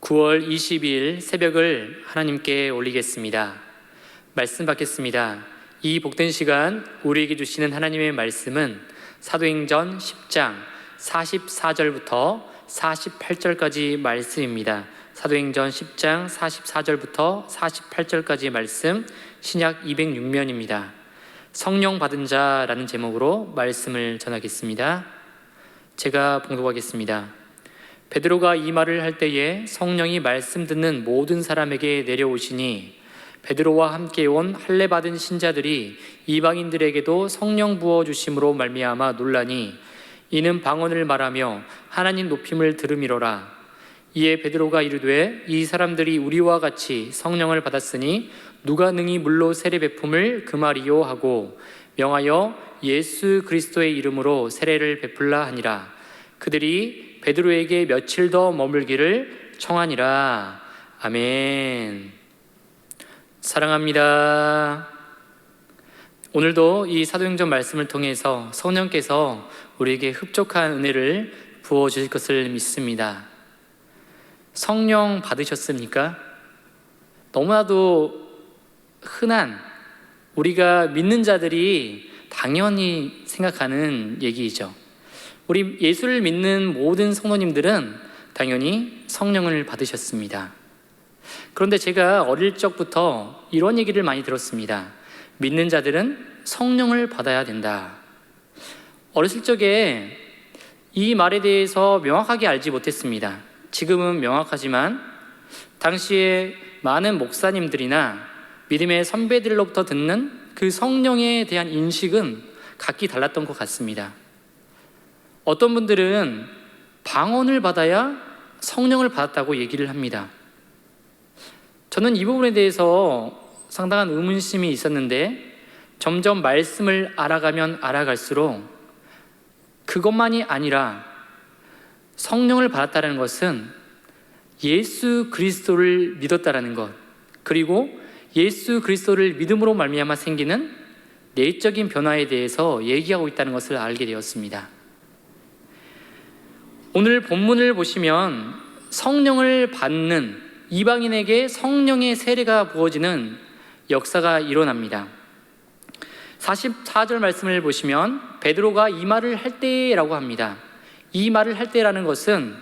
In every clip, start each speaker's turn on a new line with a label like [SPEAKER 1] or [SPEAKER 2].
[SPEAKER 1] 9월 22일 새벽을 하나님께 올리겠습니다. 말씀 받겠습니다. 이 복된 시간 우리에게 주시는 하나님의 말씀은 사도행전 10장 44절부터 48절까지 말씀입니다. 사도행전 10장 44절부터 48절까지의 말씀, 신약 206면입니다. 성령 받은 자라는 제목으로 말씀을 전하겠습니다. 제가 봉독하겠습니다. 베드로가 이 말을 할 때에 성령이 말씀 듣는 모든 사람에게 내려오시니 베드로와 함께 온 할례 받은 신자들이 이방인들에게도 성령 부어 주심으로 말미암아 놀라니 이는 방언을 말하며 하나님 높임을 들음이로라. 이에 베드로가 이르되 이 사람들이 우리와 같이 성령을 받았으니 누가 능히 물로 세례 베품을 금하리요 하고 명하여 예수 그리스도의 이름으로 세례를 베풀라 하니라. 그들이 베드로에게 며칠 더 머물기를 청하니라. 아멘. 사랑합니다. 오늘도 이 사도행전 말씀을 통해서 성령께서 우리에게 흡족한 은혜를 부어주실 것을 믿습니다. 성령 받으셨습니까? 너무나도 흔한, 우리가 믿는 자들이 당연히 생각하는 얘기이죠. 우리 예수를 믿는 모든 성도님들은 당연히 성령을 받으셨습니다. 그런데 제가 어릴 적부터 이런 얘기를 많이 들었습니다. 믿는 자들은 성령을 받아야 된다. 어렸을 적에 이 말에 대해서 명확하게 알지 못했습니다. 지금은 명확하지만 당시에 많은 목사님들이나 믿음의 선배들로부터 듣는 그 성령에 대한 인식은 각기 달랐던 것 같습니다. 어떤 분들은 방언을 받아야 성령을 받았다고 얘기를 합니다. 저는 이 부분에 대해서 상당한 의문심이 있었는데 점점 말씀을 알아가면 알아갈수록 그것만이 아니라 성령을 받았다는 것은 예수 그리스도를 믿었다라는 것, 그리고 예수 그리스도를 믿음으로 말미암아 생기는 내적인 변화에 대해서 얘기하고 있다는 것을 알게 되었습니다. 오늘 본문을 보시면 성령을 받는 이방인에게 성령의 세례가 부어지는 역사가 일어납니다. 44절 말씀을 보시면 베드로가 이 말을 할 때라고 합니다. 이 말을 할 때라는 것은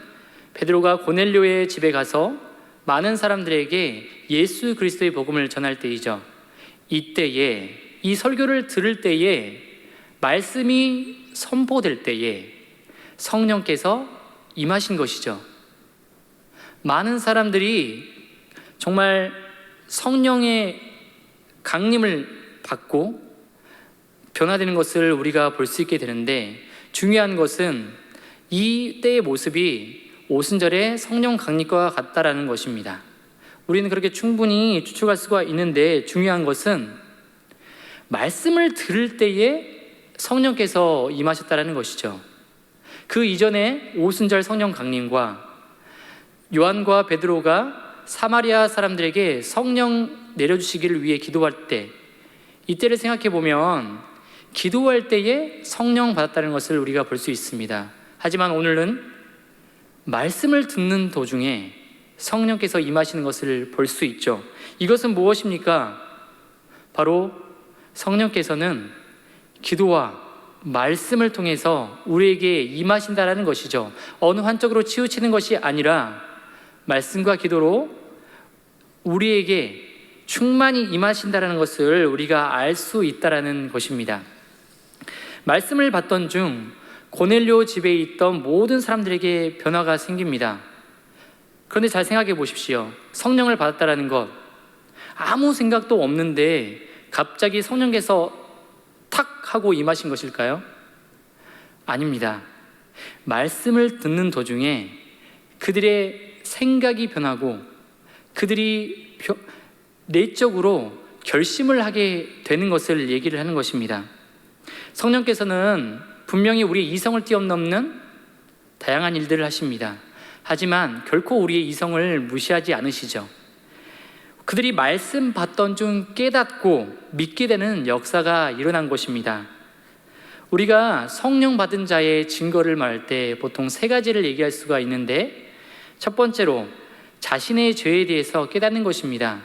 [SPEAKER 1] 베드로가 고넬료의 집에 가서 많은 사람들에게 예수 그리스도의 복음을 전할 때이죠. 이때에, 이 설교를 들을 때에, 말씀이 선포될 때에 성령께서 임하신 것이죠. 많은 사람들이 정말 성령의 강림을 받고 변화되는 것을 우리가 볼 수 있게 되는데, 중요한 것은 이 때의 모습이 오순절의 성령 강림과 같다라는 것입니다. 우리는 그렇게 충분히 추측할 수가 있는데, 중요한 것은 말씀을 들을 때에 성령께서 임하셨다라는 것이죠. 그 이전에 오순절 성령 강림과 요한과 베드로가 사마리아 사람들에게 성령 내려주시기를 위해 기도할 때, 이때를 생각해 보면 기도할 때에 성령 받았다는 것을 우리가 볼 수 있습니다. 하지만 오늘은 말씀을 듣는 도중에 성령께서 임하시는 것을 볼 수 있죠. 이것은 무엇입니까? 바로 성령께서는 기도와 말씀을 통해서 우리에게 임하신다라는 것이죠. 어느 한쪽으로 치우치는 것이 아니라 말씀과 기도로 우리에게 충만히 임하신다라는 것을 우리가 알 수 있다라는 것입니다. 말씀을 받던 중 고넬료 집에 있던 모든 사람들에게 변화가 생깁니다. 그런데 잘 생각해 보십시오. 성령을 받았다라는 것, 아무 생각도 없는데 갑자기 성령께서 탁 하고 임하신 것일까요? 아닙니다. 말씀을 듣는 도중에 그들의 생각이 변하고 그들이 내적으로 결심을 하게 되는 것을 얘기를 하는 것입니다. 성령께서는 분명히 우리의 이성을 뛰어넘는 다양한 일들을 하십니다. 하지만 결코 우리의 이성을 무시하지 않으시죠. 그들이 말씀 받던 중 깨닫고 믿게 되는 역사가 일어난 것입니다. 우리가 성령 받은 자의 증거를 말할 때 보통 세 가지를 얘기할 수가 있는데, 첫 번째로 자신의 죄에 대해서 깨닫는 것입니다.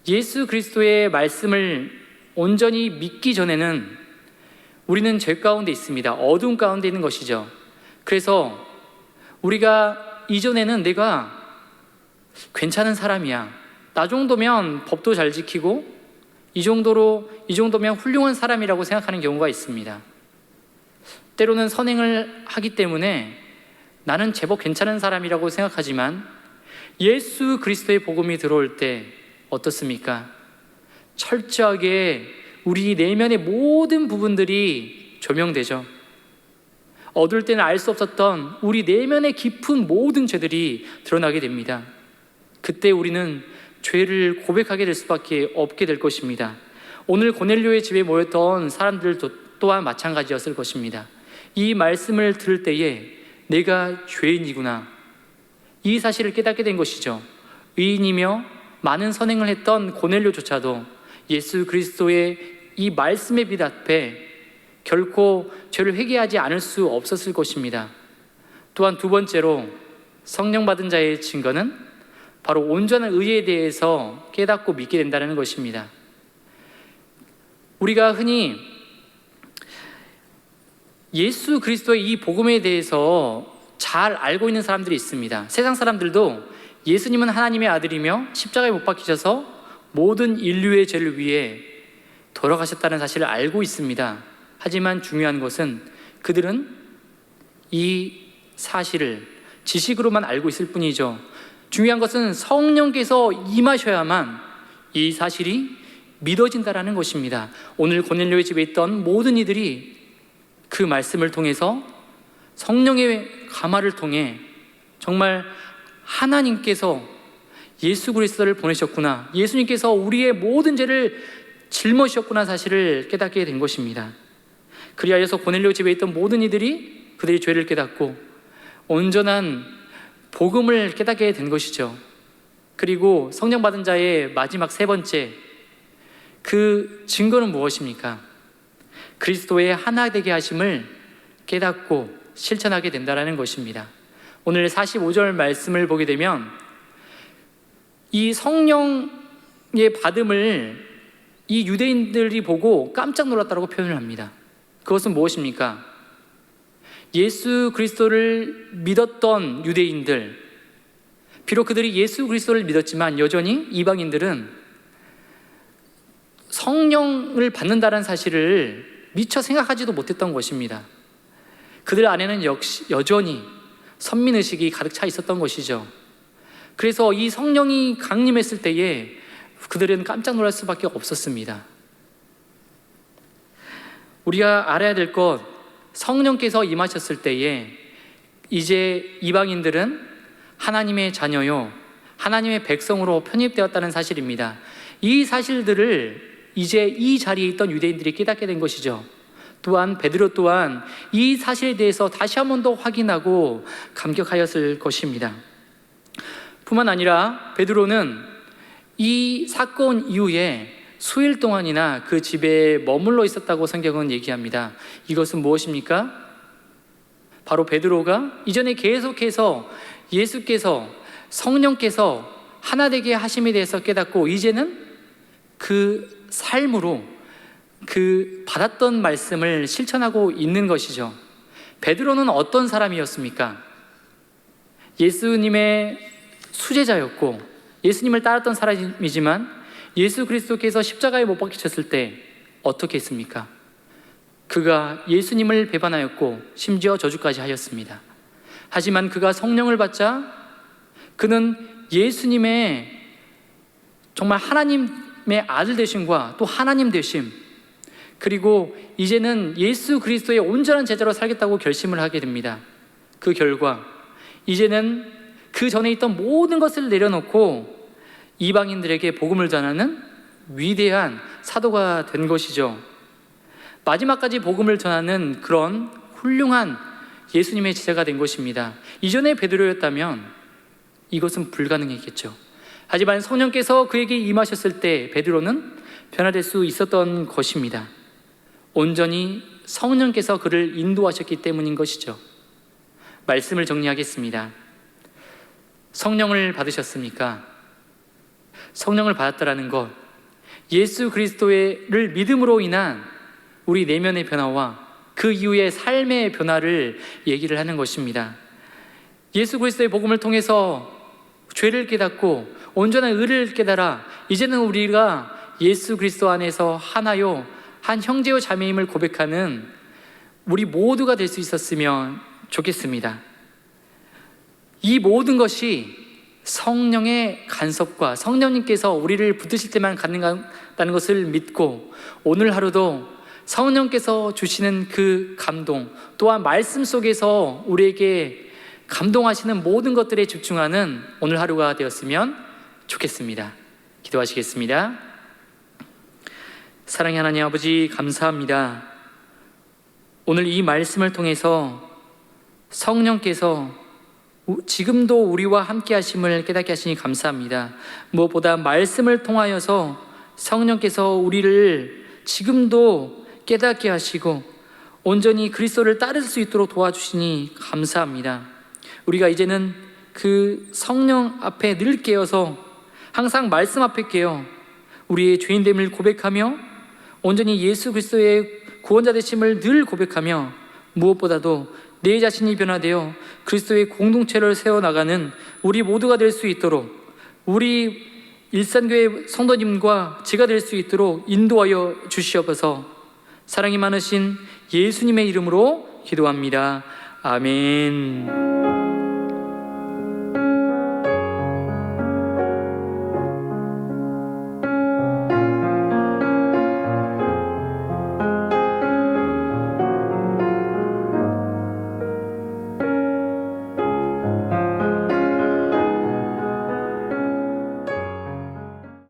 [SPEAKER 1] 예수 그리스도의 말씀을 온전히 믿기 전에는 우리는 죄 가운데 있습니다. 어두운 가운데 있는 것이죠. 그래서 우리가 이전에는 내가 괜찮은 사람이야, 나 정도면 법도 잘 지키고 이 정도면 훌륭한 사람이라고 생각하는 경우가 있습니다. 때로는 선행을 하기 때문에 나는 제법 괜찮은 사람이라고 생각하지만 예수 그리스도의 복음이 들어올 때 어떻습니까? 철저하게 우리 내면의 모든 부분들이 조명되죠. 어두울 때는 알 수 없었던 우리 내면의 깊은 모든 죄들이 드러나게 됩니다. 그때 우리는 죄를 고백하게 될 수밖에 없게 될 것입니다. 오늘 고넬료의 집에 모였던 사람들도 또한 마찬가지였을 것입니다. 이 말씀을 들을 때에 내가 죄인이구나, 이 사실을 깨닫게 된 것이죠. 의인이며 많은 선행을 했던 고넬료조차도 예수 그리스도의 이 말씀의 빛 앞에 결코 죄를 회개하지 않을 수 없었을 것입니다. 또한 두 번째로, 성령 받은 자의 증거는 바로 온전한 의에 대해서 깨닫고 믿게 된다는 것입니다. 우리가 흔히 예수 그리스도의 이 복음에 대해서 잘 알고 있는 사람들이 있습니다. 세상 사람들도 예수님은 하나님의 아들이며 십자가에 못 박히셔서 모든 인류의 죄를 위해 돌아가셨다는 사실을 알고 있습니다. 하지만 중요한 것은 그들은 이 사실을 지식으로만 알고 있을 뿐이죠. 중요한 것은 성령께서 임하셔야만 이 사실이 믿어진다라는 것입니다. 오늘 고넬료의 집에 있던 모든 이들이 그 말씀을 통해서, 성령의 감화를 통해 정말 하나님께서 예수 그리스도를 보내셨구나, 예수님께서 우리의 모든 죄를 짊어지셨구나 사실을 깨닫게 된 것입니다. 그리하여서 고넬료 집에 있던 모든 이들이 그들의 죄를 깨닫고 온전한 복음을 깨닫게 된 것이죠. 그리고 성령 받은 자의 마지막 세 번째, 그 증거는 무엇입니까? 그리스도의 하나 되게 하심을 깨닫고 실천하게 된다는 것입니다. 오늘 45절 말씀을 보게 되면 이 성령의 받음을 이 유대인들이 보고 깜짝 놀랐다고 표현을 합니다. 그것은 무엇입니까? 예수 그리스도를 믿었던 유대인들, 비록 그들이 예수 그리스도를 믿었지만 여전히 이방인들은 성령을 받는다는 사실을 미처 생각하지도 못했던 것입니다. 그들 안에는 역시 여전히 선민의식이 가득 차 있었던 것이죠. 그래서 이 성령이 강림했을 때에 그들은 깜짝 놀랄 수밖에 없었습니다. 우리가 알아야 될 것, 성령께서 임하셨을 때에 이제 이방인들은 하나님의 자녀요, 하나님의 백성으로 편입되었다는 사실입니다. 이 사실들을 이제 이 자리에 있던 유대인들이 깨닫게 된 것이죠. 또한 베드로 또한 이 사실에 대해서 다시 한 번 더 확인하고 감격하였을 것입니다. 뿐만 아니라 베드로는 이 사건 이후에 수일 동안이나 그 집에 머물러 있었다고 성경은 얘기합니다. 이것은 무엇입니까? 바로 베드로가 이전에 계속해서 예수께서, 성령께서 하나 되게 하심에 대해서 깨닫고 이제는 그 삶으로 그 받았던 말씀을 실천하고 있는 것이죠. 베드로는 어떤 사람이었습니까? 예수님의 수제자였고 예수님을 따랐던 사람이지만 예수 그리스도께서 십자가에 못 박히셨을 때 어떻게 했습니까? 그가 예수님을 배반하였고 심지어 저주까지 하였습니다. 하지만 그가 성령을 받자 그는 예수님의 정말 하나님의 아들 되심과 또 하나님 되심, 그리고 이제는 예수 그리스도의 온전한 제자로 살겠다고 결심을 하게 됩니다. 그 결과 이제는 그 전에 있던 모든 것을 내려놓고 이방인들에게 복음을 전하는 위대한 사도가 된 것이죠. 마지막까지 복음을 전하는 그런 훌륭한 예수님의 제자가 된 것입니다. 이전에 베드로였다면 이것은 불가능했겠죠. 하지만 성령께서 그에게 임하셨을 때 베드로는 변화될 수 있었던 것입니다. 온전히 성령께서 그를 인도하셨기 때문인 것이죠. 말씀을 정리하겠습니다. 성령을 받으셨습니까? 성령을 받았다라는 것, 예수 그리스도를 믿음으로 인한 우리 내면의 변화와 그 이후의 삶의 변화를 얘기를 하는 것입니다. 예수 그리스도의 복음을 통해서 죄를 깨닫고 온전한 의를 깨달아 이제는 우리가 예수 그리스도 안에서 하나요 한 형제요 자매임을 고백하는 우리 모두가 될 수 있었으면 좋겠습니다. 이 모든 것이 성령의 간섭과 성령님께서 우리를 붙드실 때만 가능하다는 것을 믿고 오늘 하루도 성령께서 주시는 그 감동, 또한 말씀 속에서 우리에게 감동하시는 모든 것들에 집중하는 오늘 하루가 되었으면 좋겠습니다. 기도하시겠습니다. 사랑의 하나님 아버지, 감사합니다. 오늘 이 말씀을 통해서 성령께서 지금도 우리와 함께 하심을 깨닫게 하시니 감사합니다. 무엇보다 말씀을 통하여서 성령께서 우리를 지금도 깨닫게 하시고 온전히 그리스도를 따를 수 있도록 도와주시니 감사합니다. 우리가 이제는 그 성령 앞에 늘 깨어서 항상 말씀 앞에 깨어 우리의 죄인됨을 고백하며 온전히 예수 그리스도의 구원자 되심을 늘 고백하며 무엇보다도 내 자신이 변화되어 그리스도의 공동체를 세워나가는 우리 모두가 될 수 있도록, 우리 일산교회 성도님과 제가 될 수 있도록 인도하여 주시옵소서. 사랑이 많으신 예수님의 이름으로 기도합니다. 아멘.